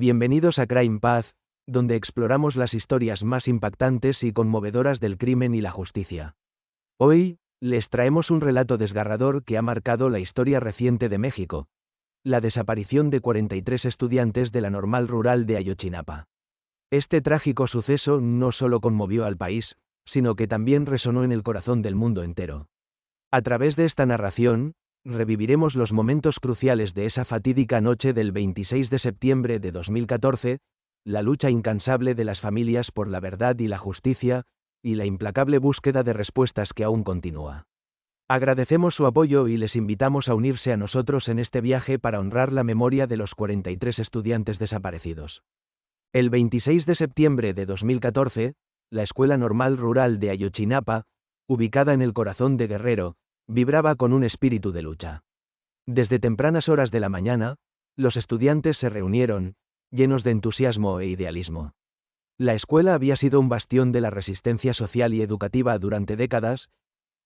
Bienvenidos a Crime Path, donde exploramos las historias más impactantes y conmovedoras del crimen y la justicia. Hoy, les traemos un relato desgarrador que ha marcado la historia reciente de México: la desaparición de 43 estudiantes de la Normal Rural de Ayotzinapa. Este trágico suceso no solo conmovió al país, sino que también resonó en el corazón del mundo entero. A través de esta narración, reviviremos los momentos cruciales de esa fatídica noche del 26 de septiembre de 2014, la lucha incansable de las familias por la verdad y la justicia, y la implacable búsqueda de respuestas que aún continúa. Agradecemos su apoyo y les invitamos a unirse a nosotros en este viaje para honrar la memoria de los 43 estudiantes desaparecidos. El 26 de septiembre de 2014, la Escuela Normal Rural de Ayotzinapa, ubicada en el corazón de Guerrero, vibraba con un espíritu de lucha. Desde tempranas horas de la mañana, los estudiantes se reunieron, llenos de entusiasmo e idealismo. La escuela había sido un bastión de la resistencia social y educativa durante décadas,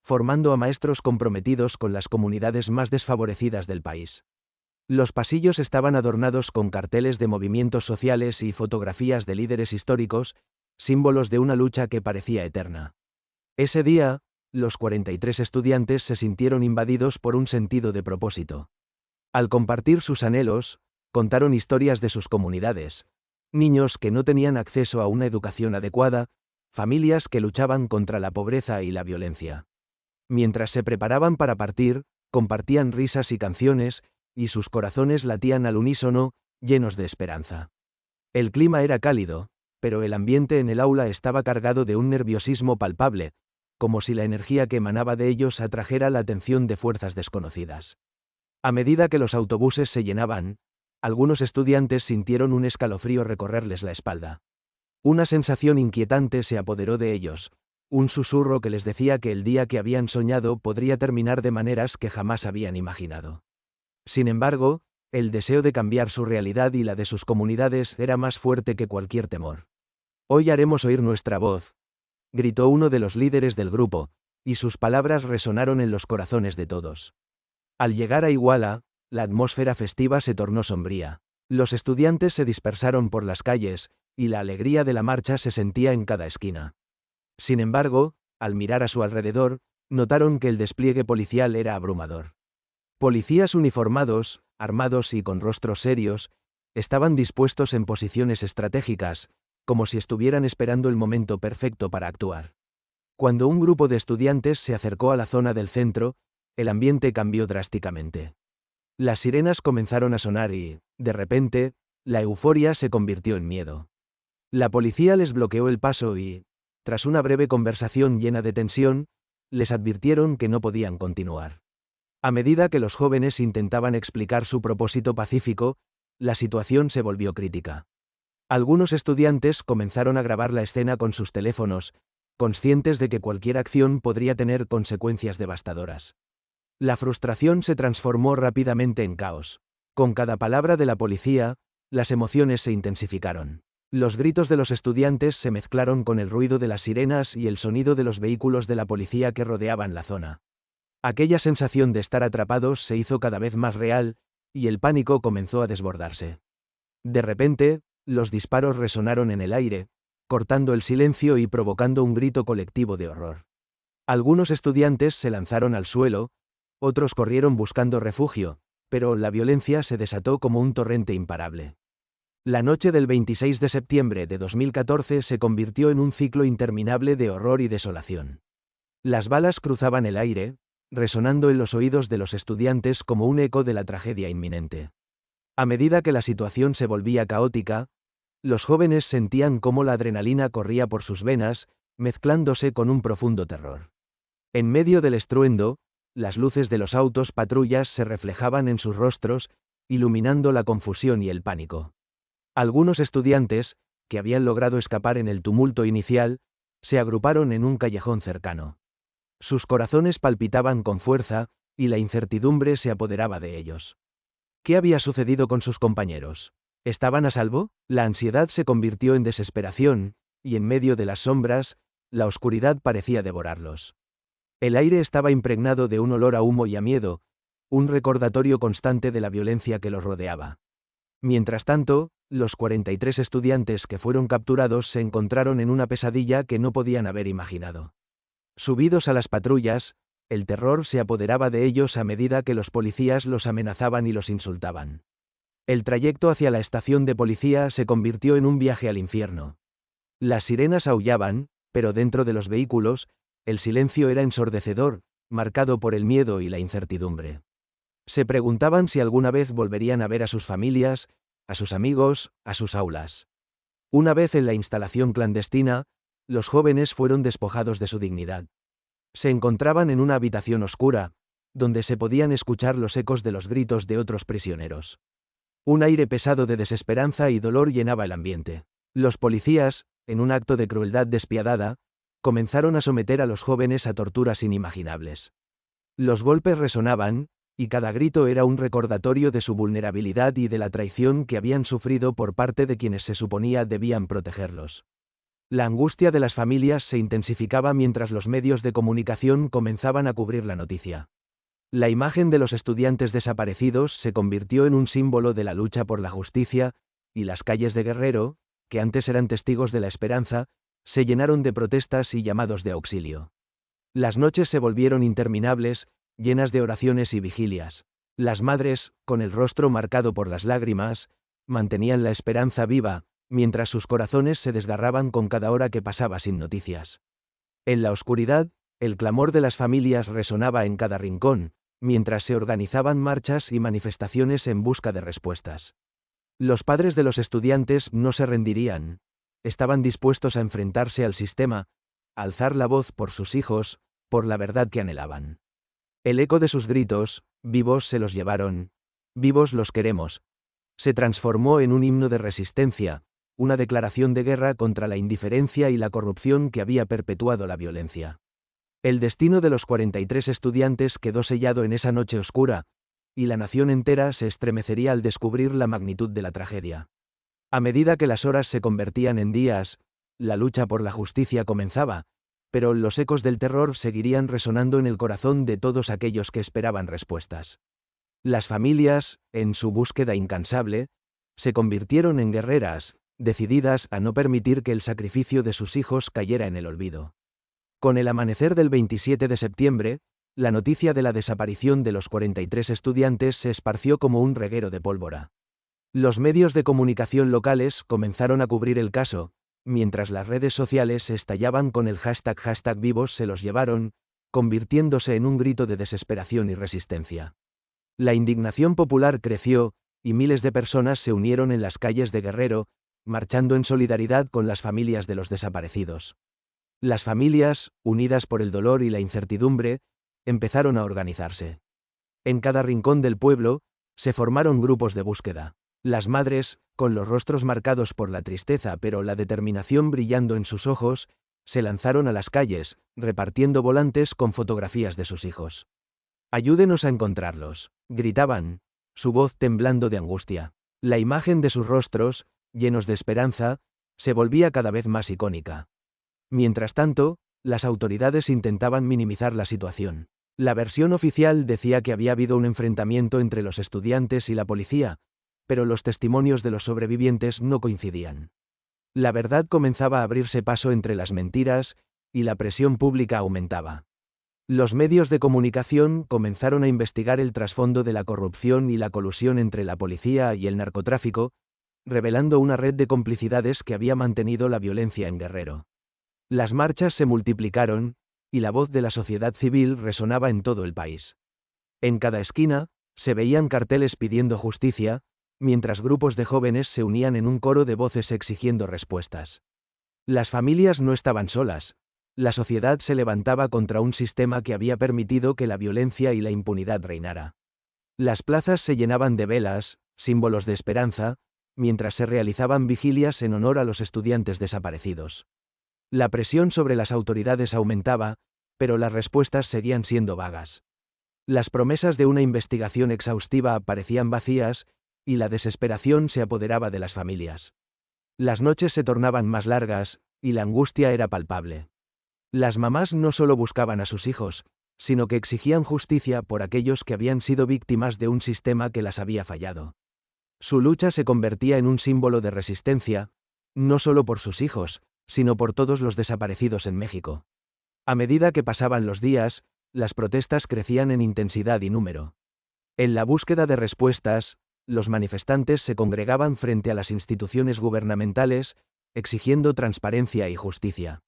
formando a maestros comprometidos con las comunidades más desfavorecidas del país. Los pasillos estaban adornados con carteles de movimientos sociales y fotografías de líderes históricos, símbolos de una lucha que parecía eterna. Ese día, los 43 estudiantes se sintieron invadidos por un sentido de propósito. Al compartir sus anhelos, contaron historias de sus comunidades: niños que no tenían acceso a una educación adecuada, familias que luchaban contra la pobreza y la violencia. Mientras se preparaban para partir, compartían risas y canciones, y sus corazones latían al unísono, llenos de esperanza. El clima era cálido, pero el ambiente en el aula estaba cargado de un nerviosismo palpable, como si la energía que emanaba de ellos atrajera la atención de fuerzas desconocidas. A medida que los autobuses se llenaban, algunos estudiantes sintieron un escalofrío recorrerles la espalda. Una sensación inquietante se apoderó de ellos, un susurro que les decía que el día que habían soñado podría terminar de maneras que jamás habían imaginado. Sin embargo, el deseo de cambiar su realidad y la de sus comunidades era más fuerte que cualquier temor. «Hoy haremos oír nuestra voz», gritó uno de los líderes del grupo, y sus palabras resonaron en los corazones de todos. Al llegar a Iguala, la atmósfera festiva se tornó sombría. Los estudiantes se dispersaron por las calles, y la alegría de la marcha se sentía en cada esquina. Sin embargo, al mirar a su alrededor, notaron que el despliegue policial era abrumador. Policías uniformados, armados y con rostros serios, estaban dispuestos en posiciones estratégicas, como si estuvieran esperando el momento perfecto para actuar. Cuando un grupo de estudiantes se acercó a la zona del centro, el ambiente cambió drásticamente. Las sirenas comenzaron a sonar y, de repente, la euforia se convirtió en miedo. La policía les bloqueó el paso y, tras una breve conversación llena de tensión, les advirtieron que no podían continuar. A medida que los jóvenes intentaban explicar su propósito pacífico, la situación se volvió crítica. Algunos estudiantes comenzaron a grabar la escena con sus teléfonos, conscientes de que cualquier acción podría tener consecuencias devastadoras. La frustración se transformó rápidamente en caos. Con cada palabra de la policía, las emociones se intensificaron. Los gritos de los estudiantes se mezclaron con el ruido de las sirenas y el sonido de los vehículos de la policía que rodeaban la zona. Aquella sensación de estar atrapados se hizo cada vez más real, y el pánico comenzó a desbordarse. De repente, los disparos resonaron en el aire, cortando el silencio y provocando un grito colectivo de horror. Algunos estudiantes se lanzaron al suelo, otros corrieron buscando refugio, pero la violencia se desató como un torrente imparable. La noche del 26 de septiembre de 2014 se convirtió en un ciclo interminable de horror y desolación. Las balas cruzaban el aire, resonando en los oídos de los estudiantes como un eco de la tragedia inminente. A medida que la situación se volvía caótica, los jóvenes sentían cómo la adrenalina corría por sus venas, mezclándose con un profundo terror. En medio del estruendo, las luces de los autos patrullas se reflejaban en sus rostros, iluminando la confusión y el pánico. Algunos estudiantes, que habían logrado escapar en el tumulto inicial, se agruparon en un callejón cercano. Sus corazones palpitaban con fuerza, y la incertidumbre se apoderaba de ellos. ¿Qué había sucedido con sus compañeros? ¿Estaban a salvo? La ansiedad se convirtió en desesperación, y en medio de las sombras, la oscuridad parecía devorarlos. El aire estaba impregnado de un olor a humo y a miedo, un recordatorio constante de la violencia que los rodeaba. Mientras tanto, los 43 estudiantes que fueron capturados se encontraron en una pesadilla que no podían haber imaginado. Subidos a las patrullas, el terror se apoderaba de ellos a medida que los policías los amenazaban y los insultaban. El trayecto hacia la estación de policía se convirtió en un viaje al infierno. Las sirenas aullaban, pero dentro de los vehículos, el silencio era ensordecedor, marcado por el miedo y la incertidumbre. Se preguntaban si alguna vez volverían a ver a sus familias, a sus amigos, a sus aulas. Una vez en la instalación clandestina, los jóvenes fueron despojados de su dignidad. Se encontraban en una habitación oscura, donde se podían escuchar los ecos de los gritos de otros prisioneros. Un aire pesado de desesperanza y dolor llenaba el ambiente. Los policías, en un acto de crueldad despiadada, comenzaron a someter a los jóvenes a torturas inimaginables. Los golpes resonaban, y cada grito era un recordatorio de su vulnerabilidad y de la traición que habían sufrido por parte de quienes se suponía debían protegerlos. La angustia de las familias se intensificaba mientras los medios de comunicación comenzaban a cubrir la noticia. La imagen de los estudiantes desaparecidos se convirtió en un símbolo de la lucha por la justicia, y las calles de Guerrero, que antes eran testigos de la esperanza, se llenaron de protestas y llamados de auxilio. Las noches se volvieron interminables, llenas de oraciones y vigilias. Las madres, con el rostro marcado por las lágrimas, mantenían la esperanza viva, mientras sus corazones se desgarraban con cada hora que pasaba sin noticias. En la oscuridad, el clamor de las familias resonaba en cada rincón, mientras se organizaban marchas y manifestaciones en busca de respuestas. Los padres de los estudiantes no se rendirían. Estaban dispuestos a enfrentarse al sistema, a alzar la voz por sus hijos, por la verdad que anhelaban. El eco de sus gritos, vivos se los llevaron, vivos los queremos, se transformó en un himno de resistencia, una declaración de guerra contra la indiferencia y la corrupción que había perpetuado la violencia. El destino de los 43 estudiantes quedó sellado en esa noche oscura, y la nación entera se estremecería al descubrir la magnitud de la tragedia. A medida que las horas se convertían en días, la lucha por la justicia comenzaba, pero los ecos del terror seguirían resonando en el corazón de todos aquellos que esperaban respuestas. Las familias, en su búsqueda incansable, se convirtieron en guerreras, decididas a no permitir que el sacrificio de sus hijos cayera en el olvido. Con el amanecer del 27 de septiembre, la noticia de la desaparición de los 43 estudiantes se esparció como un reguero de pólvora. Los medios de comunicación locales comenzaron a cubrir el caso, mientras las redes sociales estallaban con el hashtag vivos se los llevaron, convirtiéndose en un grito de desesperación y resistencia. La indignación popular creció, y miles de personas se unieron en las calles de Guerrero, marchando en solidaridad con las familias de los desaparecidos. Las familias, unidas por el dolor y la incertidumbre, empezaron a organizarse. En cada rincón del pueblo, se formaron grupos de búsqueda. Las madres, con los rostros marcados por la tristeza pero la determinación brillando en sus ojos, se lanzaron a las calles, repartiendo volantes con fotografías de sus hijos. «Ayúdenos a encontrarlos», gritaban, su voz temblando de angustia. La imagen de sus rostros, llenos de esperanza, se volvía cada vez más icónica. Mientras tanto, las autoridades intentaban minimizar la situación. La versión oficial decía que había habido un enfrentamiento entre los estudiantes y la policía, pero los testimonios de los sobrevivientes no coincidían. La verdad comenzaba a abrirse paso entre las mentiras, y la presión pública aumentaba. Los medios de comunicación comenzaron a investigar el trasfondo de la corrupción y la colusión entre la policía y el narcotráfico, revelando una red de complicidades que había mantenido la violencia en Guerrero. Las marchas se multiplicaron, y la voz de la sociedad civil resonaba en todo el país. En cada esquina, se veían carteles pidiendo justicia, mientras grupos de jóvenes se unían en un coro de voces exigiendo respuestas. Las familias no estaban solas. La sociedad se levantaba contra un sistema que había permitido que la violencia y la impunidad reinara. Las plazas se llenaban de velas, símbolos de esperanza, mientras se realizaban vigilias en honor a los estudiantes desaparecidos. La presión sobre las autoridades aumentaba, pero las respuestas seguían siendo vagas. Las promesas de una investigación exhaustiva parecían vacías, y la desesperación se apoderaba de las familias. Las noches se tornaban más largas, y la angustia era palpable. Las mamás no solo buscaban a sus hijos, sino que exigían justicia por aquellos que habían sido víctimas de un sistema que las había fallado. Su lucha se convertía en un símbolo de resistencia, no solo por sus hijos, sino por todos los desaparecidos en México. A medida que pasaban los días, las protestas crecían en intensidad y número. En la búsqueda de respuestas, los manifestantes se congregaban frente a las instituciones gubernamentales, exigiendo transparencia y justicia.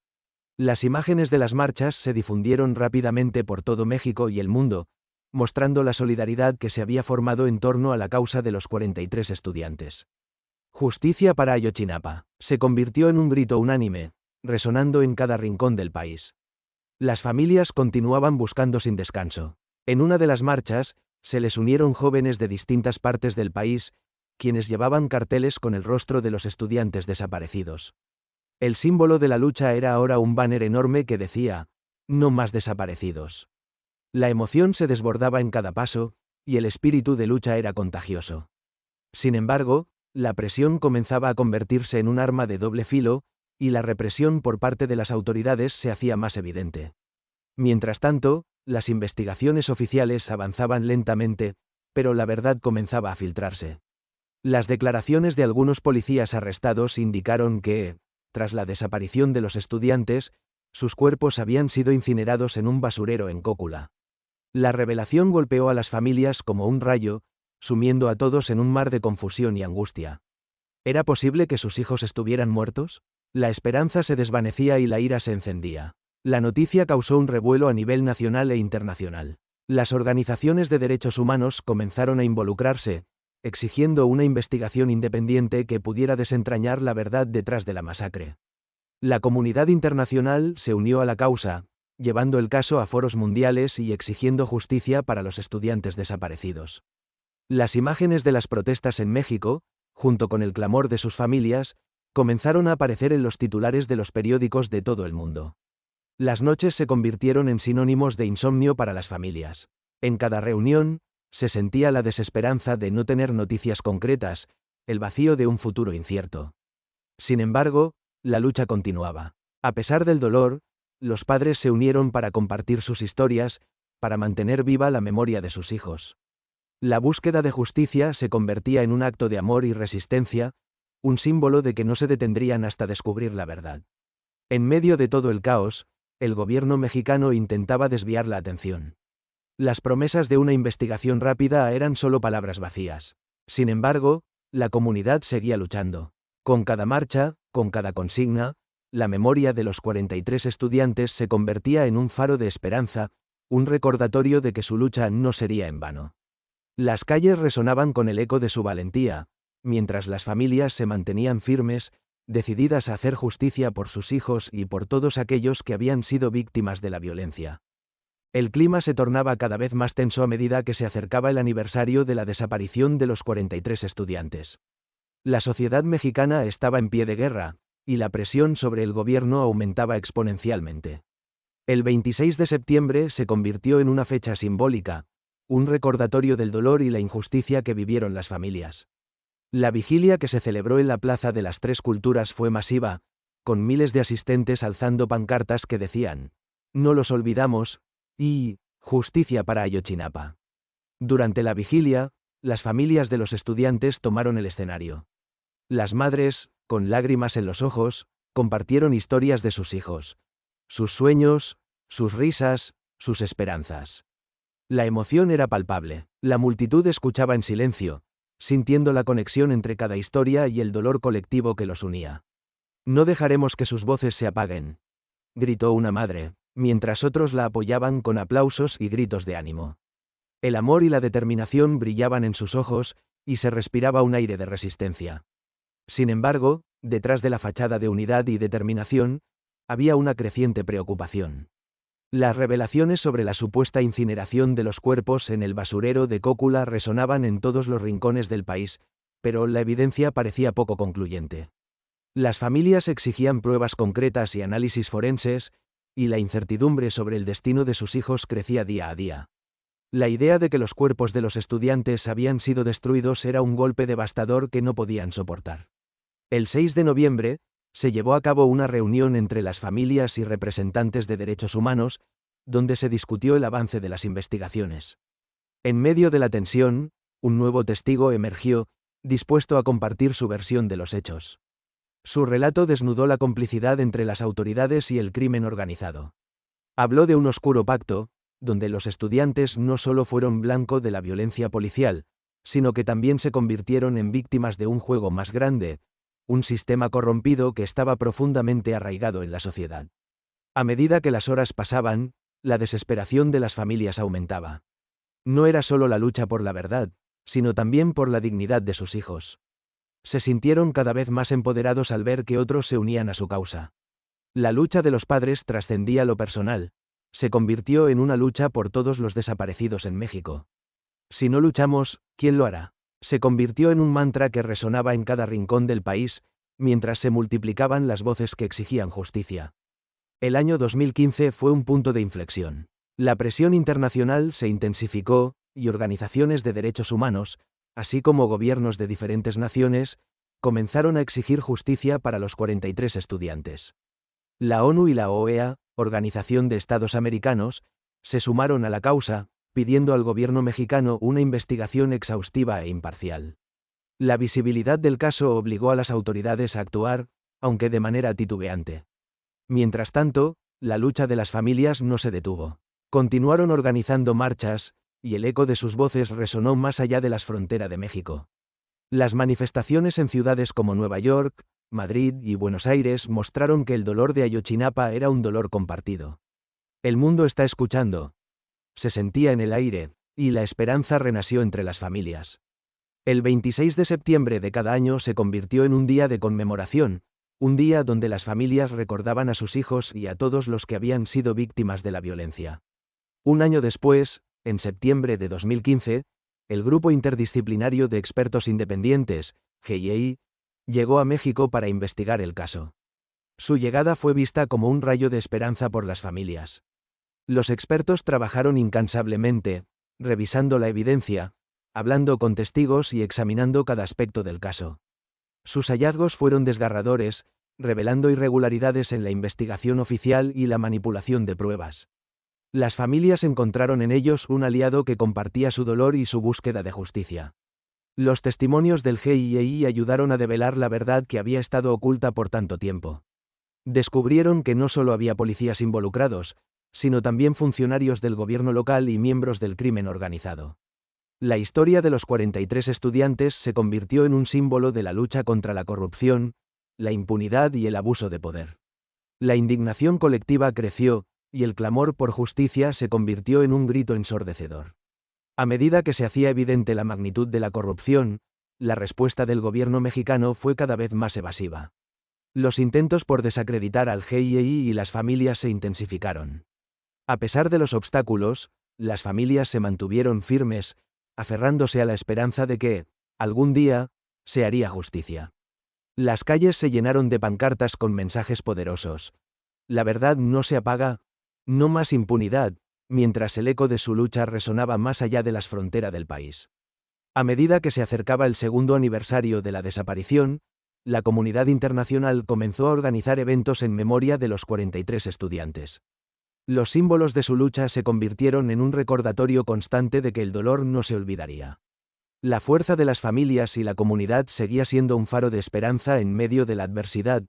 Las imágenes de las marchas se difundieron rápidamente por todo México y el mundo, mostrando la solidaridad que se había formado en torno a la causa de los 43 estudiantes. Justicia para Ayotzinapa se convirtió en un grito unánime, resonando en cada rincón del país. Las familias continuaban buscando sin descanso. En una de las marchas, se les unieron jóvenes de distintas partes del país, quienes llevaban carteles con el rostro de los estudiantes desaparecidos. El símbolo de la lucha era ahora un banner enorme que decía, "No más desaparecidos". La emoción se desbordaba en cada paso, y el espíritu de lucha era contagioso. Sin embargo, la presión comenzaba a convertirse en un arma de doble filo, y la represión por parte de las autoridades se hacía más evidente. Mientras tanto, las investigaciones oficiales avanzaban lentamente, pero la verdad comenzaba a filtrarse. Las declaraciones de algunos policías arrestados indicaron que, tras la desaparición de los estudiantes, sus cuerpos habían sido incinerados en un basurero en Cócula. La revelación golpeó a las familias como un rayo, sumiendo a todos en un mar de confusión y angustia. ¿Era posible que sus hijos estuvieran muertos? La esperanza se desvanecía y la ira se encendía. La noticia causó un revuelo a nivel nacional e internacional. Las organizaciones de derechos humanos comenzaron a involucrarse, exigiendo una investigación independiente que pudiera desentrañar la verdad detrás de la masacre. La comunidad internacional se unió a la causa, llevando el caso a foros mundiales y exigiendo justicia para los estudiantes desaparecidos. Las imágenes de las protestas en México, junto con el clamor de sus familias, comenzaron a aparecer en los titulares de los periódicos de todo el mundo. Las noches se convirtieron en sinónimos de insomnio para las familias. En cada reunión, se sentía la desesperanza de no tener noticias concretas, el vacío de un futuro incierto. Sin embargo, la lucha continuaba. A pesar del dolor, los padres se unieron para compartir sus historias, para mantener viva la memoria de sus hijos. La búsqueda de justicia se convertía en un acto de amor y resistencia, un símbolo de que no se detendrían hasta descubrir la verdad. En medio de todo el caos, el gobierno mexicano intentaba desviar la atención. Las promesas de una investigación rápida eran solo palabras vacías. Sin embargo, la comunidad seguía luchando. Con cada marcha, con cada consigna, la memoria de los 43 estudiantes se convertía en un faro de esperanza, un recordatorio de que su lucha no sería en vano. Las calles resonaban con el eco de su valentía, mientras las familias se mantenían firmes, decididas a hacer justicia por sus hijos y por todos aquellos que habían sido víctimas de la violencia. El clima se tornaba cada vez más tenso a medida que se acercaba el aniversario de la desaparición de los 43 estudiantes. La sociedad mexicana estaba en pie de guerra, y la presión sobre el gobierno aumentaba exponencialmente. El 26 de septiembre se convirtió en una fecha simbólica, un recordatorio del dolor y la injusticia que vivieron las familias. La vigilia que se celebró en la Plaza de las Tres Culturas fue masiva, con miles de asistentes alzando pancartas que decían, "No los olvidamos", y "Justicia para Ayotzinapa". Durante la vigilia, las familias de los estudiantes tomaron el escenario. Las madres, con lágrimas en los ojos, compartieron historias de sus hijos, sus sueños, sus risas, sus esperanzas. La emoción era palpable. La multitud escuchaba en silencio, sintiendo la conexión entre cada historia y el dolor colectivo que los unía. «No dejaremos que sus voces se apaguen», gritó una madre, mientras otros la apoyaban con aplausos y gritos de ánimo. El amor y la determinación brillaban en sus ojos, y se respiraba un aire de resistencia. Sin embargo, detrás de la fachada de unidad y determinación, había una creciente preocupación. Las revelaciones sobre la supuesta incineración de los cuerpos en el basurero de Cócula resonaban en todos los rincones del país, pero la evidencia parecía poco concluyente. Las familias exigían pruebas concretas y análisis forenses, y la incertidumbre sobre el destino de sus hijos crecía día a día. La idea de que los cuerpos de los estudiantes habían sido destruidos era un golpe devastador que no podían soportar. El 6 de noviembre, se llevó a cabo una reunión entre las familias y representantes de derechos humanos, donde se discutió el avance de las investigaciones. En medio de la tensión, un nuevo testigo emergió, dispuesto a compartir su versión de los hechos. Su relato desnudó la complicidad entre las autoridades y el crimen organizado. Habló de un oscuro pacto, donde los estudiantes no solo fueron blanco de la violencia policial, sino que también se convirtieron en víctimas de un juego más grande, un sistema corrompido que estaba profundamente arraigado en la sociedad. A medida que las horas pasaban, la desesperación de las familias aumentaba. No era solo la lucha por la verdad, sino también por la dignidad de sus hijos. Se sintieron cada vez más empoderados al ver que otros se unían a su causa. La lucha de los padres trascendía lo personal, se convirtió en una lucha por todos los desaparecidos en México. Si no luchamos, ¿quién lo hará? Se convirtió en un mantra que resonaba en cada rincón del país, mientras se multiplicaban las voces que exigían justicia. El año 2015 fue un punto de inflexión. La presión internacional se intensificó, y organizaciones de derechos humanos, así como gobiernos de diferentes naciones, comenzaron a exigir justicia para los 43 estudiantes. La ONU y la OEA, Organización de Estados Americanos, se sumaron a la causa, pidiendo al gobierno mexicano una investigación exhaustiva e imparcial. La visibilidad del caso obligó a las autoridades a actuar, aunque de manera titubeante. Mientras tanto, la lucha de las familias no se detuvo. Continuaron organizando marchas, y el eco de sus voces resonó más allá de las fronteras de México. Las manifestaciones en ciudades como Nueva York, Madrid y Buenos Aires mostraron que el dolor de Ayotzinapa era un dolor compartido. El mundo está escuchando. Se sentía en el aire, y la esperanza renació entre las familias. El 26 de septiembre de cada año se convirtió en un día de conmemoración, un día donde las familias recordaban a sus hijos y a todos los que habían sido víctimas de la violencia. Un año después, en septiembre de 2015, el Grupo Interdisciplinario de Expertos Independientes, GIEI, llegó a México para investigar el caso. Su llegada fue vista como un rayo de esperanza por las familias. Los expertos trabajaron incansablemente, revisando la evidencia, hablando con testigos y examinando cada aspecto del caso. Sus hallazgos fueron desgarradores, revelando irregularidades en la investigación oficial y la manipulación de pruebas. Las familias encontraron en ellos un aliado que compartía su dolor y su búsqueda de justicia. Los testimonios del GIEI ayudaron a develar la verdad que había estado oculta por tanto tiempo. Descubrieron que no solo había policías involucrados, sino también funcionarios del gobierno local y miembros del crimen organizado. La historia de los 43 estudiantes se convirtió en un símbolo de la lucha contra la corrupción, la impunidad y el abuso de poder. La indignación colectiva creció, y el clamor por justicia se convirtió en un grito ensordecedor. A medida que se hacía evidente la magnitud de la corrupción, la respuesta del gobierno mexicano fue cada vez más evasiva. Los intentos por desacreditar al GIEI y las familias se intensificaron. A pesar de los obstáculos, las familias se mantuvieron firmes, aferrándose a la esperanza de que, algún día, se haría justicia. Las calles se llenaron de pancartas con mensajes poderosos. La verdad no se apaga, no más impunidad, mientras el eco de su lucha resonaba más allá de las fronteras del país. A medida que se acercaba el segundo aniversario de la desaparición, la comunidad internacional comenzó a organizar eventos en memoria de los 43 estudiantes. Los símbolos de su lucha se convirtieron en un recordatorio constante de que el dolor no se olvidaría. La fuerza de las familias y la comunidad seguía siendo un faro de esperanza en medio de la adversidad,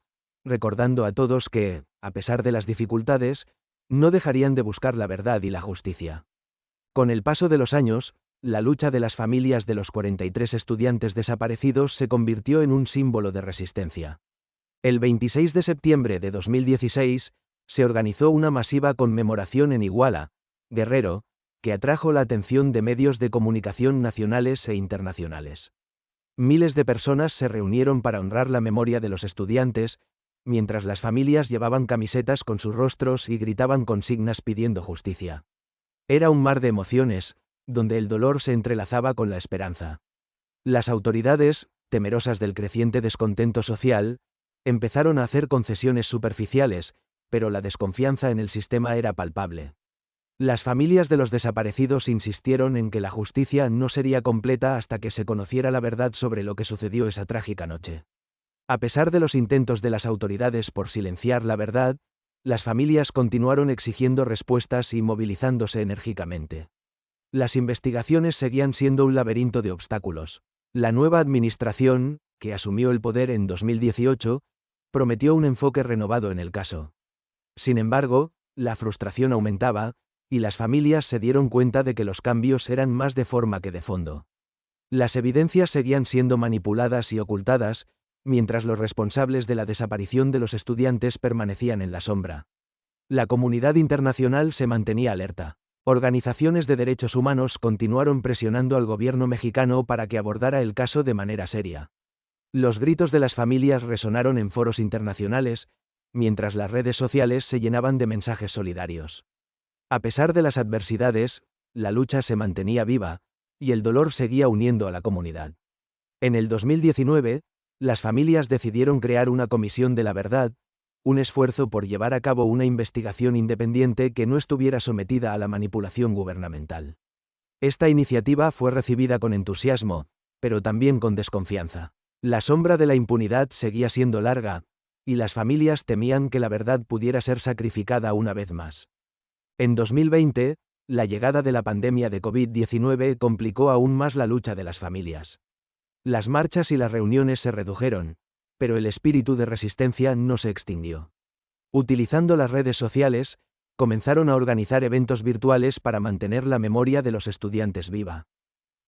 recordando a todos que, a pesar de las dificultades, no dejarían de buscar la verdad y la justicia. Con el paso de los años, la lucha de las familias de los 43 estudiantes desaparecidos se convirtió en un símbolo de resistencia. El 26 de septiembre de 2016, se organizó una masiva conmemoración en Iguala, Guerrero, que atrajo la atención de medios de comunicación nacionales e internacionales. Miles de personas se reunieron para honrar la memoria de los estudiantes, mientras las familias llevaban camisetas con sus rostros y gritaban consignas pidiendo justicia. Era un mar de emociones, donde el dolor se entrelazaba con la esperanza. Las autoridades, temerosas del creciente descontento social, empezaron a hacer concesiones superficiales, pero la desconfianza en el sistema era palpable. Las familias de los desaparecidos insistieron en que la justicia no sería completa hasta que se conociera la verdad sobre lo que sucedió esa trágica noche. A pesar de los intentos de las autoridades por silenciar la verdad, las familias continuaron exigiendo respuestas y movilizándose enérgicamente. Las investigaciones seguían siendo un laberinto de obstáculos. La nueva administración, que asumió el poder en 2018, prometió un enfoque renovado en el caso. Sin embargo, la frustración aumentaba, y las familias se dieron cuenta de que los cambios eran más de forma que de fondo. Las evidencias seguían siendo manipuladas y ocultadas, mientras los responsables de la desaparición de los estudiantes permanecían en la sombra. La comunidad internacional se mantenía alerta. Organizaciones de derechos humanos continuaron presionando al gobierno mexicano para que abordara el caso de manera seria. Los gritos de las familias resonaron en foros internacionales, mientras las redes sociales se llenaban de mensajes solidarios. A pesar de las adversidades, la lucha se mantenía viva, y el dolor seguía uniendo a la comunidad. En el 2019, las familias decidieron crear una comisión de la verdad, un esfuerzo por llevar a cabo una investigación independiente que no estuviera sometida a la manipulación gubernamental. Esta iniciativa fue recibida con entusiasmo, pero también con desconfianza. La sombra de la impunidad seguía siendo larga, y las familias temían que la verdad pudiera ser sacrificada una vez más. En 2020, la llegada de la pandemia de COVID-19 complicó aún más la lucha de las familias. Las marchas y las reuniones se redujeron, pero el espíritu de resistencia no se extinguió. Utilizando las redes sociales, comenzaron a organizar eventos virtuales para mantener la memoria de los estudiantes viva.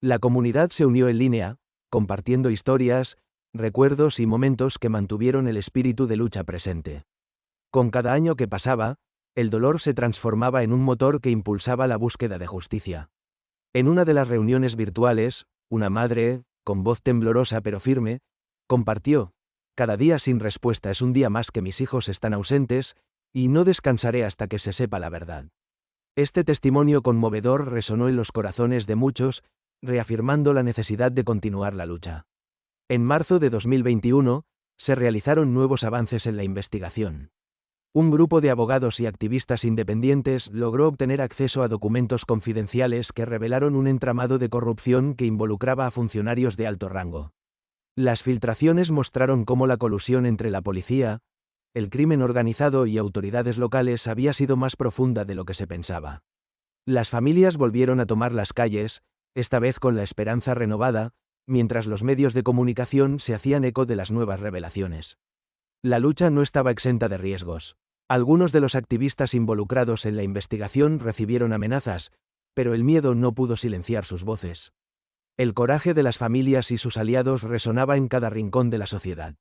La comunidad se unió en línea, compartiendo historias, recuerdos y momentos que mantuvieron el espíritu de lucha presente. Con cada año que pasaba, el dolor se transformaba en un motor que impulsaba la búsqueda de justicia. En una de las reuniones virtuales, una madre, con voz temblorosa pero firme, compartió: «Cada día sin respuesta es un día más que mis hijos están ausentes, y no descansaré hasta que se sepa la verdad». Este testimonio conmovedor resonó en los corazones de muchos, reafirmando la necesidad de continuar la lucha. En marzo de 2021, se realizaron nuevos avances en la investigación. Un grupo de abogados y activistas independientes logró obtener acceso a documentos confidenciales que revelaron un entramado de corrupción que involucraba a funcionarios de alto rango. Las filtraciones mostraron cómo la colusión entre la policía, el crimen organizado y autoridades locales había sido más profunda de lo que se pensaba. Las familias volvieron a tomar las calles, esta vez con la esperanza renovada, mientras los medios de comunicación se hacían eco de las nuevas revelaciones. La lucha no estaba exenta de riesgos. Algunos de los activistas involucrados en la investigación recibieron amenazas, pero el miedo no pudo silenciar sus voces. El coraje de las familias y sus aliados resonaba en cada rincón de la sociedad.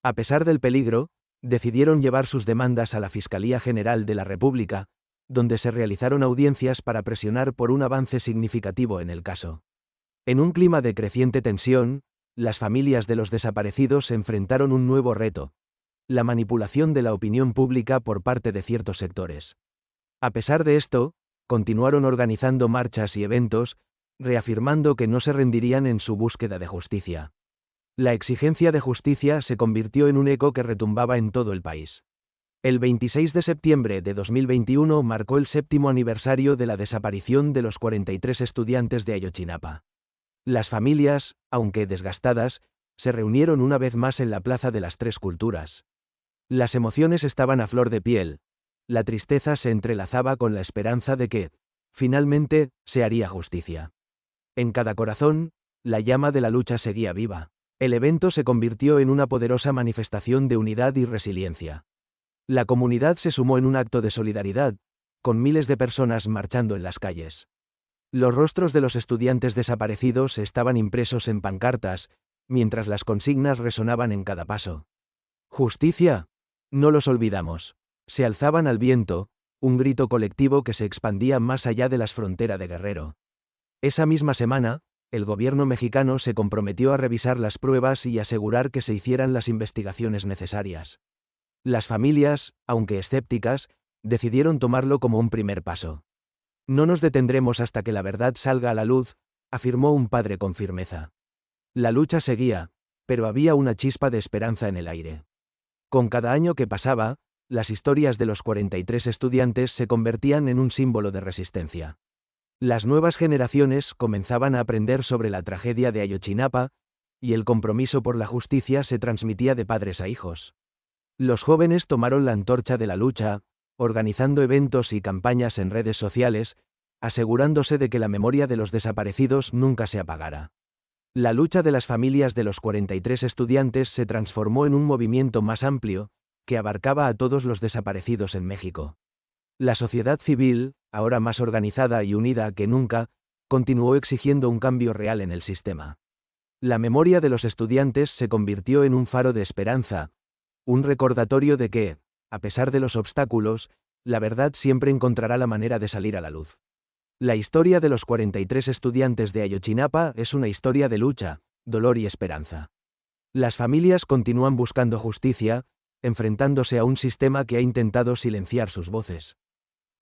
A pesar del peligro, decidieron llevar sus demandas a la Fiscalía General de la República, donde se realizaron audiencias para presionar por un avance significativo en el caso. En un clima de creciente tensión, las familias de los desaparecidos enfrentaron un nuevo reto: la manipulación de la opinión pública por parte de ciertos sectores. A pesar de esto, continuaron organizando marchas y eventos, reafirmando que no se rendirían en su búsqueda de justicia. La exigencia de justicia se convirtió en un eco que retumbaba en todo el país. El 26 de septiembre de 2021 marcó el 7º aniversario de la desaparición de los 43 estudiantes de Ayotzinapa. Las familias, aunque desgastadas, se reunieron una vez más en la Plaza de las Tres Culturas. Las emociones estaban a flor de piel, la tristeza se entrelazaba con la esperanza de que, finalmente, se haría justicia. En cada corazón, la llama de la lucha seguía viva. El evento se convirtió en una poderosa manifestación de unidad y resiliencia. La comunidad se sumó en un acto de solidaridad, con miles de personas marchando en las calles. Los rostros de los estudiantes desaparecidos estaban impresos en pancartas, mientras las consignas resonaban en cada paso. «Justicia. No los olvidamos». Se alzaban al viento, un grito colectivo que se expandía más allá de las fronteras de Guerrero. Esa misma semana, el gobierno mexicano se comprometió a revisar las pruebas y asegurar que se hicieran las investigaciones necesarias. Las familias, aunque escépticas, decidieron tomarlo como un primer paso. «No nos detendremos hasta que la verdad salga a la luz», afirmó un padre con firmeza. La lucha seguía, pero había una chispa de esperanza en el aire. Con cada año que pasaba, las historias de los 43 estudiantes se convertían en un símbolo de resistencia. Las nuevas generaciones comenzaban a aprender sobre la tragedia de Ayotzinapa, y el compromiso por la justicia se transmitía de padres a hijos. Los jóvenes tomaron la antorcha de la lucha, organizando eventos y campañas en redes sociales, asegurándose de que la memoria de los desaparecidos nunca se apagara. La lucha de las familias de los 43 estudiantes se transformó en un movimiento más amplio, que abarcaba a todos los desaparecidos en México. La sociedad civil, ahora más organizada y unida que nunca, continuó exigiendo un cambio real en el sistema. La memoria de los estudiantes se convirtió en un faro de esperanza, un recordatorio de que, a pesar de los obstáculos, la verdad siempre encontrará la manera de salir a la luz. La historia de los 43 estudiantes de Ayotzinapa es una historia de lucha, dolor y esperanza. Las familias continúan buscando justicia, enfrentándose a un sistema que ha intentado silenciar sus voces.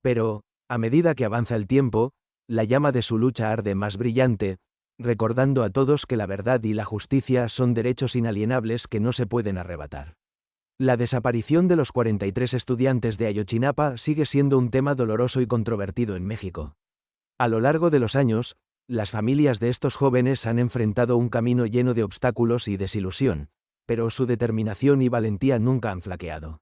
Pero, a medida que avanza el tiempo, la llama de su lucha arde más brillante, recordando a todos que la verdad y la justicia son derechos inalienables que no se pueden arrebatar. La desaparición de los 43 estudiantes de Ayotzinapa sigue siendo un tema doloroso y controvertido en México. A lo largo de los años, las familias de estos jóvenes han enfrentado un camino lleno de obstáculos y desilusión, pero su determinación y valentía nunca han flaqueado.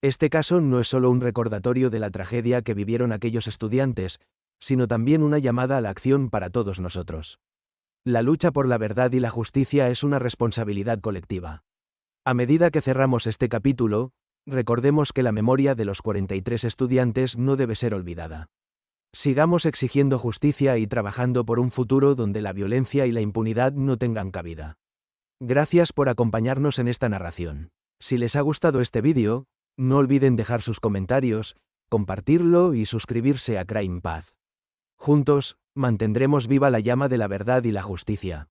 Este caso no es solo un recordatorio de la tragedia que vivieron aquellos estudiantes, sino también una llamada a la acción para todos nosotros. La lucha por la verdad y la justicia es una responsabilidad colectiva. A medida que cerramos este capítulo, recordemos que la memoria de los 43 estudiantes no debe ser olvidada. Sigamos exigiendo justicia y trabajando por un futuro donde la violencia y la impunidad no tengan cabida. Gracias por acompañarnos en esta narración. Si les ha gustado este vídeo, no olviden dejar sus comentarios, compartirlo y suscribirse a Crime Path. Juntos, mantendremos viva la llama de la verdad y la justicia.